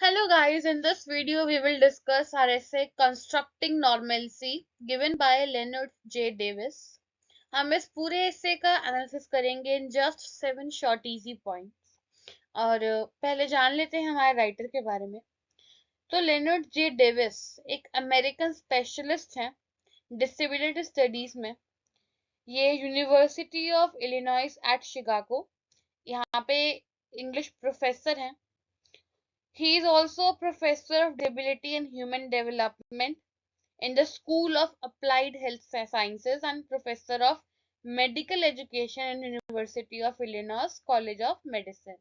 Hello guys, in this video we will discuss our essay Constructing Normalcy given by Leonard J. Davis. हम इस पूरे essay का analysis करेंगे in just 7 short easy points. और पहले जान लेते हैं हमारे राइटर के बारे में. तो लेनर्ड जे डेविस एक अमेरिकन स्पेशलिस्ट हैं डिसेबिलिटी स्टडीज में. ये university of Illinois at Chicago यहाँ पे इंग्लिश प्रोफेसर हैं. He is also a professor of disability and human development in the School of Applied Health Sciences and professor of medical education in University of Illinois College of Medicine.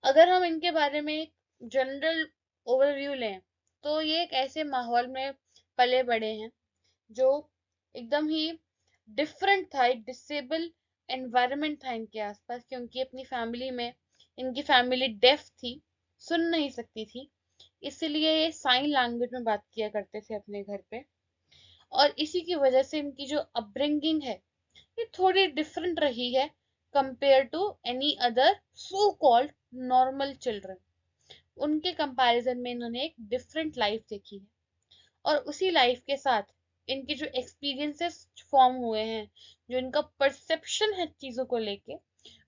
अगर हम इनके बारे में एक general overview लें तो ये एक ऐसे माहौल में पले बड़े हैं जो एकदम ही डिफरेंट था. एक डिसेबल एनवायरनमेंट था इनके आसपास क्योंकि अपनी फैमिली में इनकी फैमिली डेफ थी, सुन नहीं सकती थी, इसीलिए ये साइन लैंग्वेज में बात किया करते थे अपने घर पे. और इसी की वजह से इनकी जो अपब्रिंगिंग है ये थोड़ी डिफरेंट रही है compare to any other so called normal children. उनके कंपैरिजन में इन्होंने एक डिफरेंट लाइफ देखी है और उसी लाइफ के साथ इनके जो एक्सपीरियंसेस फॉर्म हुए हैं, जो इनका परसेप्शन है चीज़ों को लेके,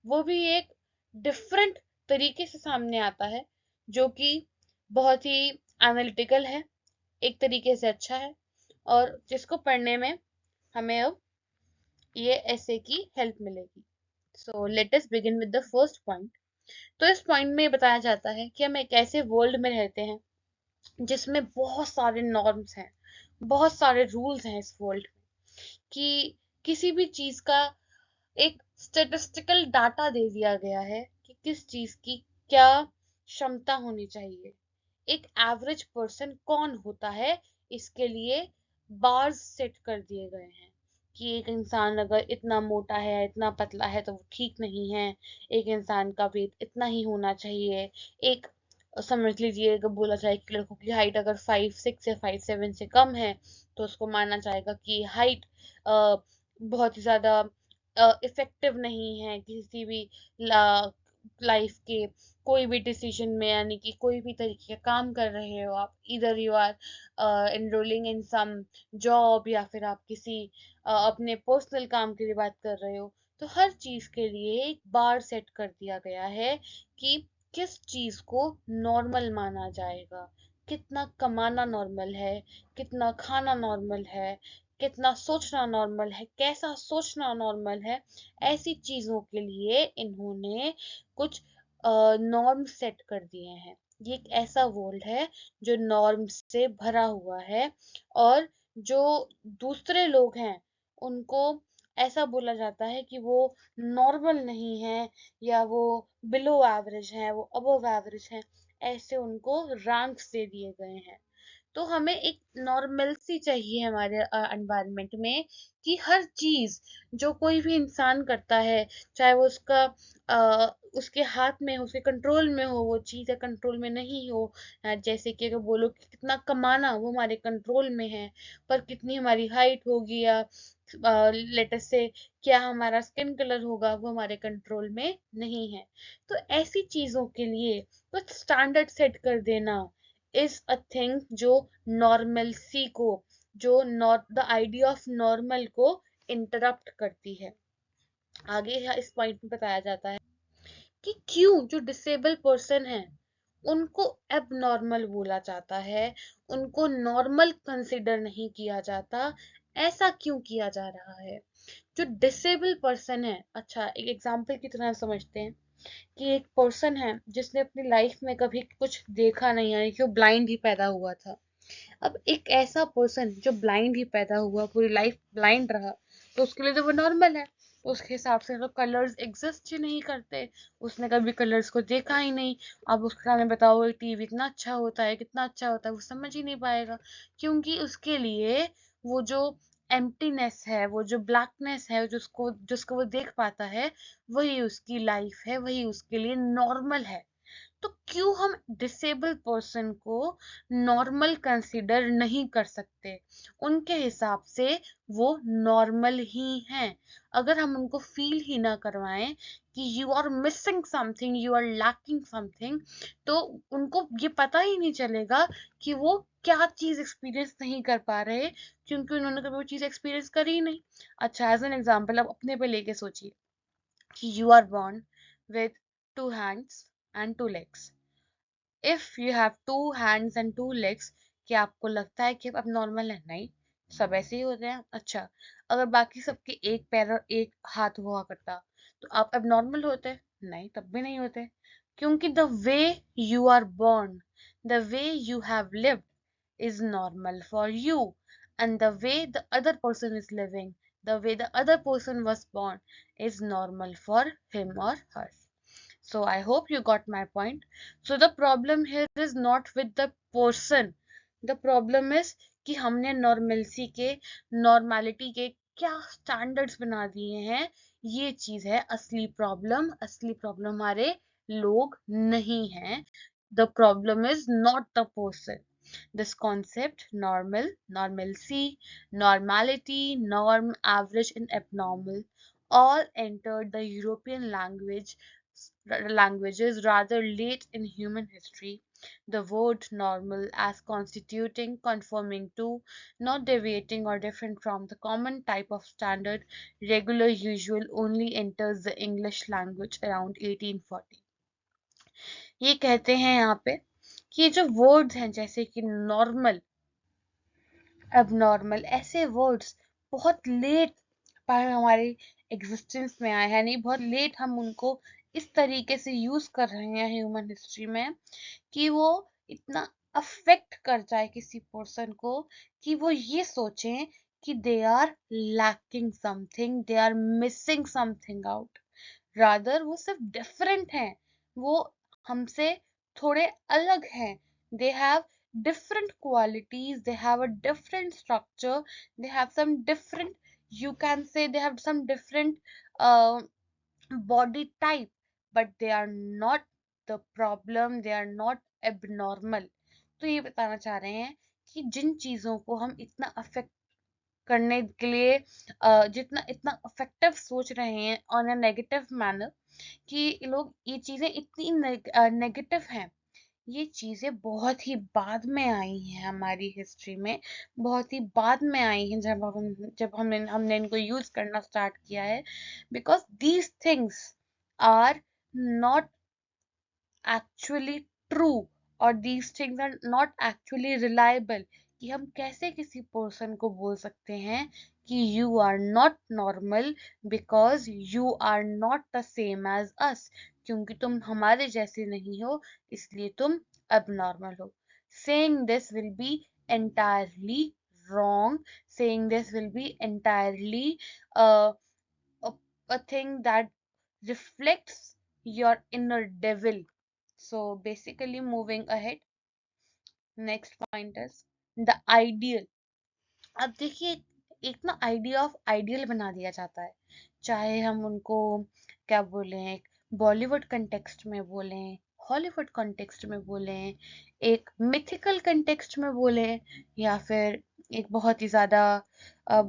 वो भी एक डिफरेंट तरीके से सामने आता है जो कि बहुत ही एनालिटिकल है, एक तरीके से अच्छा है और जिसको पढ़ने में हमें अब ये ऐसे की हेल्प मिलेगी. So let us begin with the first point. तो इस पॉइंट में बताया जाता है कि हम एक ऐसे वर्ल्ड में रहते हैं जिसमें बहुत सारे नॉर्म्स हैं, बहुत सारे रूल्स हैं इस वर्ल्ड में कि किसी भी चीज का एक स्टेटिस्टिकल डाटा दे दिया गया है कि किस चीज की क्या क्षमता होनी चाहिए. एक एवरेज पर्सन कौन होता है, इसके लिए बार्स सेट कर दिए गए हैं कि एक इंसान अगर इतना मोटा है, इतना पतला है तो वो ठीक नहीं है. एक इंसान का वेट इतना ही होना चाहिए. एक समझ लीजिए अगर बोला जाए कि लड़कों की हाइट अगर 5'6" या 5'7" से कम है तो उसको माना जाएगा कि हाइट बहुत ही ज्यादा इफेक्टिव नहीं है किसी भी लाइफ के कोई भी डिसीजन में. यानी कि कोई भी तरीके का काम कर रहे हो आप, इधर you are enrolling in some job या फिर आप किसी अपने पर्सनल काम के लिए बात कर रहे हो, तो हर चीज के लिए एक बार सेट कर दिया गया है कि किस चीज को नॉर्मल माना जाएगा. कितना कमाना नॉर्मल है, कितना खाना नॉर्मल है, कितना सोचना नॉर्मल है, कैसा सोचना नॉर्मल है. ऐसी चीजों के लिए इन्होंने कुछ नॉर्म सेट कर दिए हैं. ये एक ऐसा वर्ल्ड है जो नॉर्म से भरा हुआ है और जो दूसरे लोग हैं उनको ऐसा बोला जाता है कि वो नॉर्मल नहीं है या वो बिलो एवरेज है, वो अबव एवरेज है. ऐसे उनको रैंक्स दे दिए गए हैं. तो हमें एक नॉर्मलसी चाहिए हमारे एनवायरनमेंट में कि हर चीज जो कोई भी इंसान करता है, चाहे वो उसका उसके हाथ में हो, उसके कंट्रोल में हो, वो चीज या कंट्रोल में नहीं हो. जैसे कि अगर बोलो कि कितना कमाना वो हमारे कंट्रोल में है, पर कितनी हमारी हाइट होगी या लेटर से क्या हमारा स्किन कलर होगा वो हमारे कंट्रोल में नहीं है. तो ऐसी चीजों के लिए कुछ स्टैंडर्ड सेट कर देना इज अ थिंग जो नॉर्मलसी को, जो not the idea of normal को इंटरप्ट करती है. आगे इस पॉइंट में बताया जाता है कि क्यों जो डिसेबल पर्सन है उनको एबनॉर्मल बोला जाता है, उनको नॉर्मल कंसिडर नहीं किया जाता. ऐसा क्यों किया जा रहा है? जो डिसेबल पर्सन है, अच्छा एक एग्जांपल की तरह समझते हैं कि एक पर्सन है जिसने अपनी लाइफ में कभी कुछ देखा नहीं, यानी कि वो ब्लाइंड ही पैदा हुआ था. अब एक ऐसा पर्सन जो ब्लाइंड ही पैदा हुआ, पूरी लाइफ ब्लाइंड रहा, तो उसके लिए तो वो नॉर्मल है. तो उसके हिसाब से तो कलर्स एग्जिस्ट ही नहीं करते, उसने कभी कलर्स को देखा ही नहीं. अब उसके सामने बताओ टीवी इतना अच्छा होता है, कितना अच्छा होता है, वो समझ ही नहीं पाएगा क्योंकि उसके लिए वो जो एम्प्टीनेस है, वो जो ब्लैकनेस है, जिसको जिसको वो देख पाता है, वही उसकी लाइफ है, वही उसके लिए नॉर्मल है. तो क्यों हम डिसेबल पर्सन को नॉर्मल कंसिडर नहीं कर सकते? उनके हिसाब से वो नॉर्मल ही हैं। अगर हम उनको फील ही ना करवाएं कि you are missing something, you are lacking something, तो उनको ये पता ही नहीं चलेगा कि वो क्या चीज एक्सपीरियंस नहीं कर पा रहे, क्योंकि उन्होंने कभी वो चीज एक्सपीरियंस करी ही नहीं। अच्छा, एज एन एग्जाम्पल आप अपने पे लेके सोचिए कि you are born with two hands and two legs. If you have two hands and two legs, क्या आपको लगता है कि आप नॉर्मल है? नहीं, सब ऐसे ही होते हैं। अच्छा, अगर बाकी सबके एक पैर और एक हाथ हुआ करता, तो आप अब नॉर्मल होते? नहीं, तब भी नहीं होते, क्योंकि the way you are born, the way you have lived is normal for you, and the way the other person is living, the way the other person was born, is normal for him or her. So I hope you got my point. So the problem here is not with the person. The problem is कि हमने normalcy के, normality के क्या standards बना दिए हैं। ये चीज है असली प्रॉब्लम। असली प्रॉब्लम हमारे लोग नहीं हैं। The problem is not the person. This concept, normal, normalcy, normality, norm, average, and abnormal, all entered the European languages rather late in human history. The word normal as constituting, conforming to, not deviating or different from the common type of standard, regular, usual only enters the English language around 1840. ये कहते हैं यहाँ पे कि ये जो words हैं जैसे कि नॉर्मल, एबनॉर्मल, ऐसे वर्ड्स बहुत लेट पर हमारे एग्जिस्टेंस में आए हैं। नहीं, बहुत लेट हम उनको इस तरीके से यूज कर रहे हैं ह्यूमन हिस्ट्री में कि वो इतना अफेक्ट कर जाए किसी पर्सन को कि वो ये सोचें कि they are lacking something, they are missing something out. Rather वो सिर्फ डिफरेंट हैं, वो हमसे थोड़े अलग हैं। They have different qualities, they have a different structure, they have some different, you can say they have some different uh, body type, but they are not the problem, they are not abnormal. तो ये बताना चाह रहे हैं कि जिन चीजों को हम इतना अफेक्ट करने के लिए जितना इतना अफेक्टिव सोच रहे हैं ऑन अ नेगेटिव मैनर, कि लोग ये चीजें इतनी नेगेटिव हैं, ये चीजें बहुत ही बाद में आई हैं हमारी हिस्ट्री में। बहुत ही बाद में आई हैं जब हमने इनको यूज करना स्टार्ट किया है, because these things are not actually true, or these things are not actually reliable, कि हम कैसे किसी पर्सन को बोल सकते हैं कि you are not normal because you are not the same as us, क्योंकि तुम हमारे जैसे नहीं हो इसलिए तुम abnormal हो. Saying this will be entirely wrong. Saying this will be entirely uh, a, a thing that reflects your inner devil. So basically moving ahead, next point is the ideal. अब देखिए, एक ना आइडिया ऑफ आइडियल बना दिया जाता है, चाहे हम उनको क्या बोलें, बॉलीवुड कंटेक्स्ट में बोलें, हॉलीवुड कंटेक्स्ट में बोलें, एक मिथिकल कंटेक्स्ट में बोलें, या फिर एक बहुत ही ज्यादा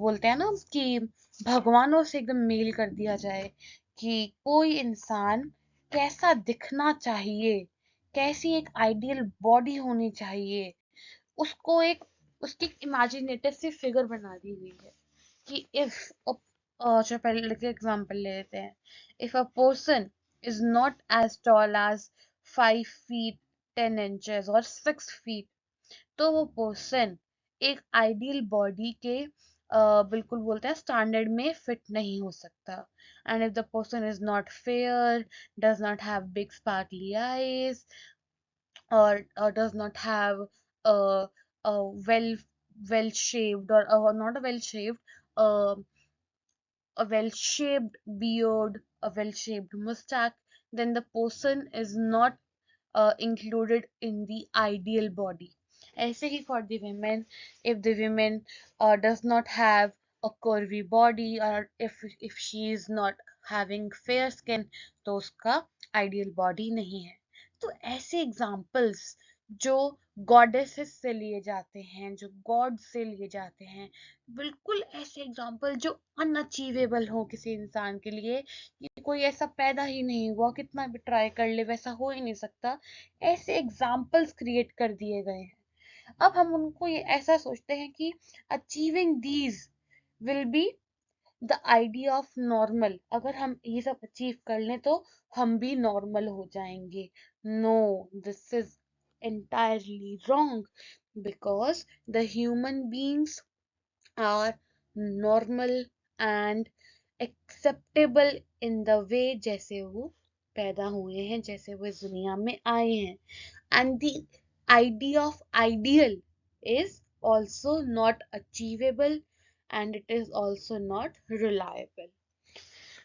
बोलते हैं ना कि भगवानों से एकदम मेल कर दिया जाए कि कोई इंसान कैसा दिखना चाहिए, कैसी एक आइडियल बॉडी होनी चाहिए, उसको एक उसकी इमेजिनेटिव सी फिगर बना दी गई है कि इफ अच्छा पहले के एग्जांपल ले लेते हैं, if a person is not as tall as 5 feet 10 inches और 6 feet, तो वो पर्सन एक आइडियल बॉडी के बिल्कुल बोलते हैं स्टैंडर्ड में फिट नहीं हो सकता. And if the person is not fair, does not have big sparkly eyes, or does not have a well shaped, or not a well shaped, uh, a well shaped beard, a well shaped mustache, then the person is not included in the ideal body. ऐसे ही for the women, if the women does not have a curvy body, or if she is not having fair skin, तो उसका ideal body नहीं है. तो ऐसे examples जो goddesses से लिए जाते हैं, जो गॉड से लिए जाते हैं, बिल्कुल ऐसे एग्जाम्पल जो अनअचीवेबल हो किसी इंसान के लिए, कि कोई ऐसा पैदा ही नहीं हुआ, कितना भी ट्राई कर ले वैसा हो ही नहीं सकता, ऐसे एग्जाम्पल्स क्रिएट कर दिए गए हैं। अब हम उनको ये ऐसा सोचते हैं कि achieving these will be the idea of normal, अगर हम ये सब अचीव कर लें तो हम भी नॉर्मल हो जाएंगे। No, this is entirely wrong, because the human beings are normal and acceptable in the way जैसे वो पैदा हुए हैं, जैसे वो इस दुनिया में आए हैं। And the idea of ideal is also not achievable, and it is also not reliable.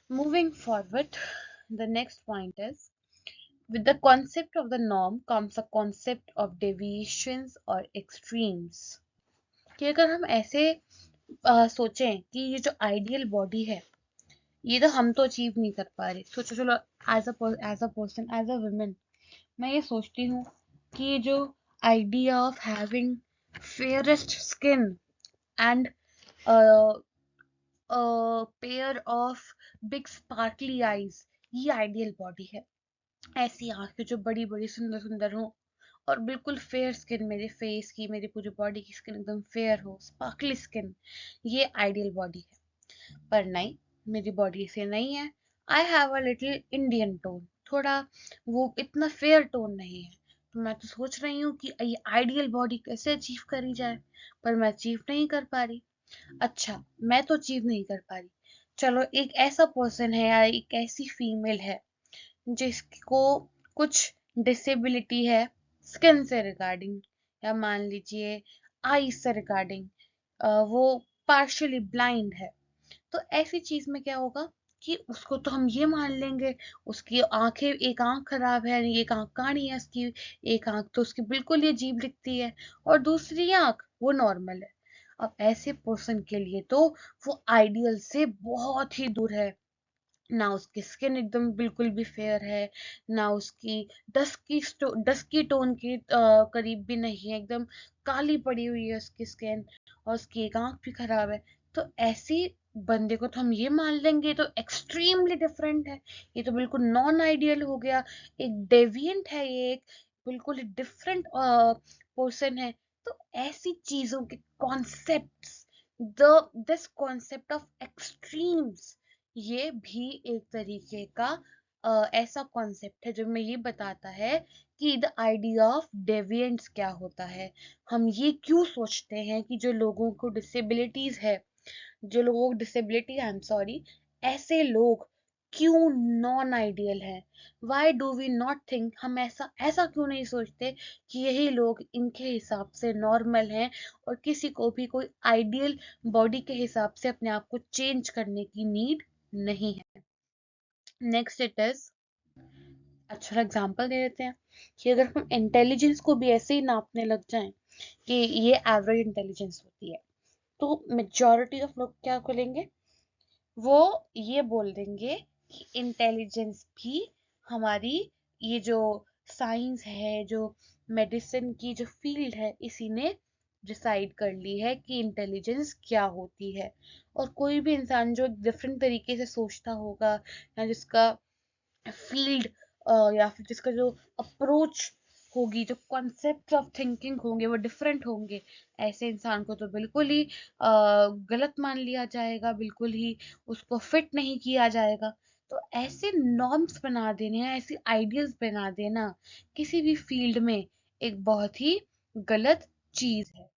Moving forward, the next point is, with the concept of the norm comes a concept of deviations or extremes. कि अगर हम ऐसे सोचें कि ये जो ideal body है, ये तो हम तो अचीव नहीं कर पा रहे, सोचो, चलो as a person, as a woman, मैं ये सोचती हूँ कि ये जो idea of having fairest skin and pair of big sparkly eyes, ये आइडियल बॉडी है। ऐसी आंखें जो बड़ी बड़ी सुंदर सुंदर हो, और बिल्कुल फेयर स्किन, मेरे फेस की, मेरी पूरी बॉडी की स्किन एकदम फेयर हो, स्पार्कली स्किन, ये आइडियल बॉडी है। पर नहीं, मेरी बॉडी से नहीं है। I have a little Indian tone, थोड़ा वो इतना फेयर टोन नहीं है। तो मैं तो सोच रही हूँ कि ये आइडियल बॉडी कैसे अचीव करी जाए, पर मैं अचीव नहीं कर पा रही। अच्छा, मैं तो अचीव नहीं कर पा रही, चलो एक ऐसा पर्सन है या एक ऐसी फीमेल है जिसको कुछ डिसेबिलिटी है स्किन से रिगार्डिंग, या मान लीजिए आई से रिगार्डिंग, वो पार्शियली ब्लाइंड है। तो ऐसी चीज में क्या होगा कि उसको तो हम ये मान लेंगे, उसकी आंखें, एक आंख खराब है, एक आंख काणी है उसकी, एक आंख तो उसकी बिल्कुल ही अजीब दिखती है, और दूसरी आंख वो नॉर्मल है। अब ऐसे पर्सन के लिए तो वो आइडियल से बहुत ही दूर है। ना उसकी स्किन एकदम बिल्कुल भी फेयर है, ना उसकी डस्की टोन के करीब भी नहीं है, एकदम काली पड़ी हुई है उसकी स्किन, और उसकी एक आंख भी खराब है। तो ऐसी बंदे को तो हम ये मान लेंगे, तो एक्सट्रीमली डिफरेंट है, ये तो बिल्कुल नॉन आइडियल हो गया, एक डेविएंट है, ये एक बिल्कुल डिफरेंट पर्सन है। तो ऐसी चीजों के concepts, the this concept of extremes, ये भी एक तरीके का ऐसा कॉन्सेप्ट है जो हमें ये बताता है कि द आइडिया ऑफ डेविएंट्स क्या होता है। हम ये क्यों सोचते हैं कि जो लोगों को डिसेबिलिटीज है, जो लोगों को डिसेबिलिटी, आई एम सॉरी, ऐसे लोग क्यों नॉन आइडियल हैं। Why do we not think, हम ऐसा ऐसा क्यों नहीं सोचते कि यही लोग इनके हिसाब से नॉर्मल हैं, और किसी को भी कोई आइडियल बॉडी के हिसाब से अपने आप को चेंज करने की नीड नहीं है। नेक्स्ट इट इज, अच्छा एग्जांपल दे देते हैं कि अगर हम इंटेलिजेंस को भी ऐसे ही नापने लग जाएं कि ये एवरेज इंटेलिजेंस होती है, तो मेजॉरिटी ऑफ लोग क्या करेंगे, वो ये बोल देंगे कि इंटेलिजेंस भी हमारी, ये जो साइंस है, जो मेडिसिन की जो फील्ड है, इसी ने डिसाइड कर ली है कि इंटेलिजेंस क्या होती है। और कोई भी इंसान जो डिफरेंट तरीके से सोचता होगा, या जिसका फील्ड या फिर जिसका जो अप्रोच होगी, जो कॉन्सेप्ट ऑफ थिंकिंग होंगे वो डिफरेंट होंगे, ऐसे इंसान को तो बिल्कुल ही गलत मान लिया जाएगा, बिल्कुल ही उसको फिट नहीं किया जाएगा। तो ऐसे नॉर्म्स बना देने, ऐसी आइडियल्स बना देना किसी भी फील्ड में एक बहुत ही गलत चीज है।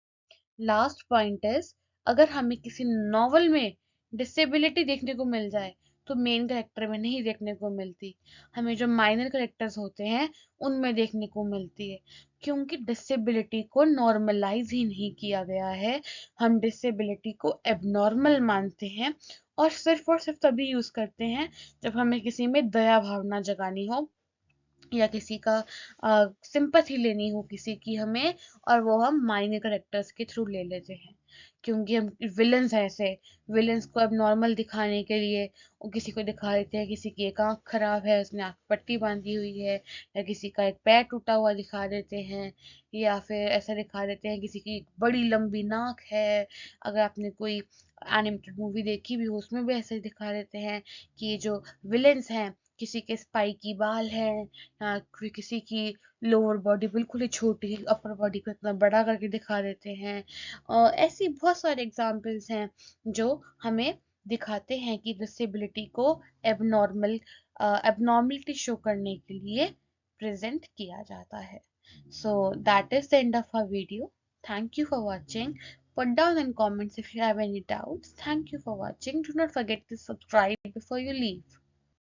लास्ट पॉइंट इज, अगर हमें किसी नॉवल में डिसेबिलिटी देखने को मिल जाए तो मेन कैरेक्टर में नहीं देखने को मिलती, हमें जो माइनर कैरेक्टर्स होते हैं उनमें देखने को मिलती है, क्योंकि डिसेबिलिटी को नॉर्मलाइज ही नहीं किया गया है। हम डिसेबिलिटी को एबनॉर्मल मानते हैं, और सिर्फ तभी यूज करते हैं जब हमें किसी में दया भावना जगानी हो, या किसी का सिंपैथी लेनी हो किसी की हमें, और वो हम माइनर कैरेक्टर्स के थ्रू ले लेते हैं। क्योंकि हम विलन्स हैं ऐसे, विलन्स को अब नॉर्मल दिखाने के लिए वो किसी को दिखा देते हैं, किसी की एक आंख खराब है उसने आंख पट्टी बांधी हुई है, या किसी का एक पैर टूटा हुआ दिखा देते हैं, या फिर ऐसा दिखा देते हैं किसी की बड़ी लंबी नाक है। अगर आपने कोई एनिमेटेड मूवी देखी भी हो उसमें भी ऐसे दिखा देते हैं कि ये जो विलेंस हैं किसी के स्पाइकी बाल हैं, या फिर किसी की लोअर बॉडी बिल्कुल ही छोटी है, अपर बॉडी को इतना बड़ा करके दिखा देते हैं। ऐसी बहुत सारे एग्जाम्पल्स हैं जो हमें दिखाते हैं कि डिसेबिलिटी को एबनॉर्मल एबनॉर्मलिटी शो करने के लिए प्रेजेंट किया जाता है। So that is the end of our video. Thank you for watching. Put down in comments if you have any doubts. Thank you for watching. Do not forget to subscribe before you leave.